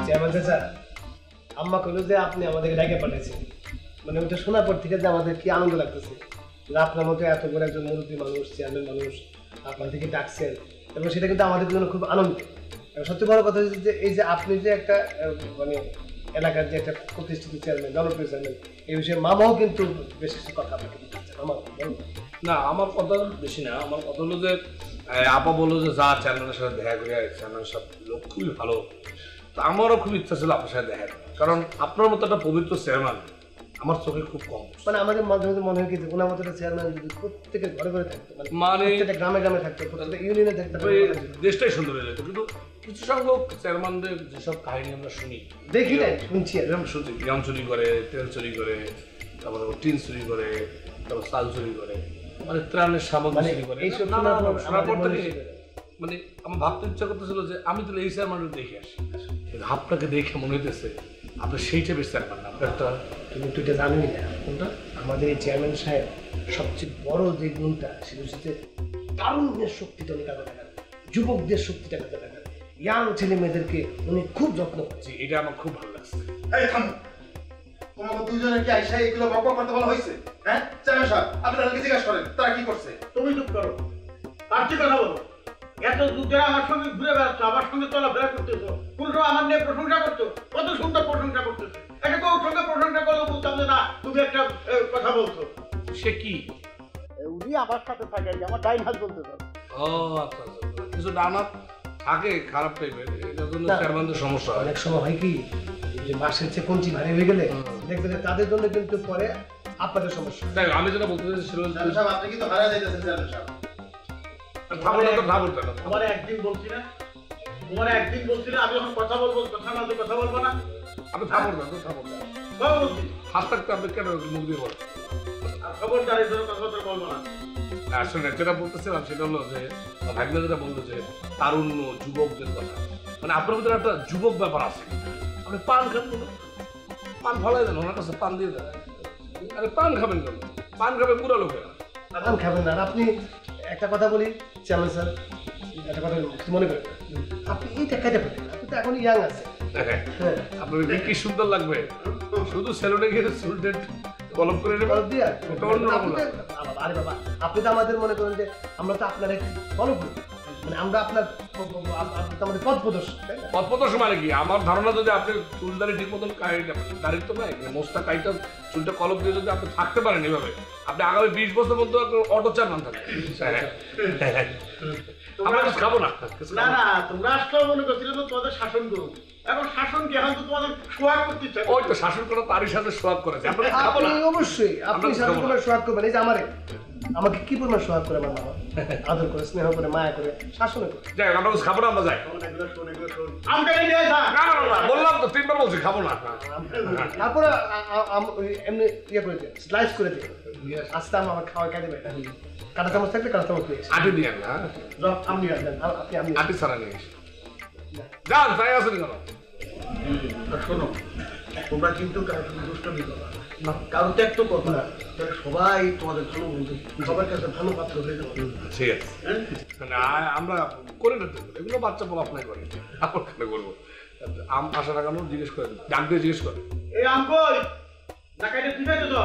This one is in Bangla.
চেয়ারম্যান চাচা, আম্মা কইলো যে আপনি আমাদেরকে ডাকে পাঠিয়েছেন, মানে ওটা শোনার পর থেকে যে আমাদের কি আনন্দ লাগতেছে যে আপনার মতো এত বড় একজন মুরব্বী মানুষ, চেয়ারম্যান মানুষ আপনার থেকে ডাকছেন, এবং সেটা কিন্তু আমাদের জন্য খুব আনন্দ। এবং সবচেয়ে বড় কথা হচ্ছে যে এই যে আপনি যে একটা মানে এলাকার যে একটা প্রতিষ্ঠিত চেয়ারম্যান, জনপ্রিয় চেয়ারম্যান, এই বিষয়ে মামাও কিন্তু বেশ কিছু কথা আপনাকে বলছেন। আমার না, আমার কথা বেশি না, আমার কথা হলো যে আপা বললো যে যা চেয়ারম্যানের সাথে দেখা করে, চেয়ারম্যানের সাথে লোক খুবই ভালো। তো আমারও খুব ইচ্ছা ছিল আপনার সাথে দেখা করার, কারণ আপনার মতো একটা পবিত্র চেয়ারম্যান আমার চোখে খুব কম। মানে আমাদের মাঝে মাঝে মনে হয় কি যে ওনার মতো একটা চেয়ারম্যান যদি প্রত্যেকের ঘরে ঘরে থাকতো, মানে প্রত্যেকটা গ্রামে গ্রামে থাকতো, প্রত্যেকটা ইউনিয়নে থাকতো, দেশটাই সুন্দর হয়ে যেত। কিন্তু কিছু সংখ্যক চেয়ারম্যানদের যেসব কাহিনী আমরা শুনি, দেখি না শুনছি, এরকম শুনছি, গ্রাম চুরি করে, তেল চুরি করে, তারপরে টিন চুরি করে, তারপর চাল চুরি করে, মানে ত্রাণের সামগ্রী চুরি করে। এইসব শোনার পর থেকে মানে আমার ভাবতে ইচ্ছা করতেছিল যে আমি তাহলে এই চেয়ারম্যানটা দেখে আসি। আপনাকে দেখে মনে হইতেছে আপনি সেই টাইপের চেয়ারম্যান না, আপনার একটা তুমি তো এটা জানোই না। কোনটা? আমাদের এই চেয়ারম্যান সাহেব সবচেয়ে বড় যে গুণটা সেটা হচ্ছে তারুণ্যের শক্তিটা উনি কাজে লাগান, যুবকদের শক্তিটা কাজে লাগান, ইয়াং ছেলে মেয়েদেরকে উনি খুব যত্ন করছে। এটা আমার খুব ভালো লাগছে। এই থামো, তোমাকে দুজনের কি আইসা এগুলো বকবক করতে বলা হয়েছে? হ্যাঁ চেয়ারম্যান সাহেব, আপনি তাদেরকে জিজ্ঞাসা করেন তারা কি করছে। তুমি চুপ করো, আর কি কথা বলো? এত যুদ্ধেরা আমার সঙ্গে ঘুরে বেড়াচ্ছ, আমার সঙ্গে চলাফেরা করতেছো, কোনো সময় আমার নিয়ে প্রশংসা করছো, কত সুন্দর প্রশংসা করতেছো। একটা কেউ সঙ্গে প্রশংসা করলে বুঝতাম যে না তুমি একটা কথা বলছো। সে কি? উনি আমার সাথে থাকে, আমার ডাইন হাত বলতে পারো। ও আচ্ছা আচ্ছা, কিছু ডানা থাকে খারাপ টাইপের, এটার জন্য চেয়ারম্যানদের সমস্যা হয়। অনেক সময় হয় কি যে মাসের চেয়ে কঞ্চি ভারী হয়ে গেলে দেখবে যে তাদের জন্য কিন্তু পরে আপনাদের সমস্যা। তাই আমি যেটা বলতে চাইছিলাম, চেয়ারম্যান সাহেব আপনি কিন্তু হারা যাইতেছেন চেয়ারম্যান সাহেব। তোমার একদিন বলছি না, তোমার একদিন বলছি না আমি যখন কথা বলবো কথা না কথা বলবো না। আপনি থাপড় না, থাপড় না, সব বলছি। হাত থাকতে আপনি কেন মুখ দিয়ে বলেন? আর খবরদার এই ধরনের কথা বলবো না। আসলে যেটা বলতেছিলাম সেটা হলো যে ভাগ্নে যেটা বললো যে তারুণ্য যুবকদের কথা, মানে আপনার ভিতরে একটা যুবক ব্যাপার আছে। আপনি পান খান কেন? পান ফলাই দেন, ওনার কাছে পান দিয়ে দেন। আরে পান খাবেন কেন? পান খাবে পুরো লোকেরা। পান খাবেন না। আর আপনি একটা কথা বলি চেয়ারম্যান স্যার, একটা কথা মনে করেন, আপনি এইটা কেটে ফেলেন, আপনি তো এখন ইয়াং আছে। হ্যাঁ, আপনার কি সুন্দর লাগবে, শুধু সেলুনে গিয়ে চুলটা কলম করে নেবেন। আরে বাবা, আপনি তো আমাদের মনে করেন যে আমরা তো আপনার ফলো করি, মানে আমরা আপনার আমাদের পথ প্রদর্শক। পথ প্রদর্শন মানে কি? আমার ধারণা যদি আপনি চুলদারি ঠিক মতন দাঁড়িয়ে তো নাই, মোস্তা কাইটা চুলটা কলম দিয়ে যদি আপনি থাকতে পারেন এভাবে, আপনি আগামী 20 বছর মধ্যে অটো চেয়ারম্যান থাকবেন। আমরা কিছু খাবো না। না না, তোমরা আসলেও মনে করছিলে তো তোমাদের শাসন করো, এখন শাসন কি, এখন তো তোমাদের সোহাগ করতে ইচ্ছা। ওই তো শাসন করা তারই সাথে সোহাগ করেছে। আপনি অবশ্যই আপনি শাসন করে সোহাগ করবেন। এই যে আমাকে কি পরিমাণ সোহাগ করে আমার বাবা, আদর করে, স্নেহ করে, মায়া করে, শাসন করে। যাই আমরা কিছু খাবো না, আমরা যাই। আমাকে নিয়ে যা। না না না, বললাম তো 3 বার বলছি খাবো না। তারপরে এমনি ইয়ে করে দিন, স্লাইস করে দিন, আস্তে আমার খাওয়া খাই দেবে। কাটা চামচ থাকলে কাটা চামচ নিয়ে আটি দিয়ে না, আপনি আসবেন, আপনি আটি ছাড়া নিয়ে এসে যান, তাই আসেন কেন? শোনো, তোমরা কিন্তু কারোর দুষ্টমি করো না, কারো ত্যাগ তো করো না, সবাই তোমাদের ভালো বন্ধু, সবার কাছে ভালো পাত্র হয়ে যাবে। ঠিক আছে, মানে আমরা করি না তো এগুলো, বাচ্চা বল আপনাই করে, আপনার কেন করবো? আম আশা রাখানো জিজ্ঞেস করেন, ডাক দিয়ে জিজ্ঞেস করেন। এই আম কই? না কাইটা ঠিক আছে তো?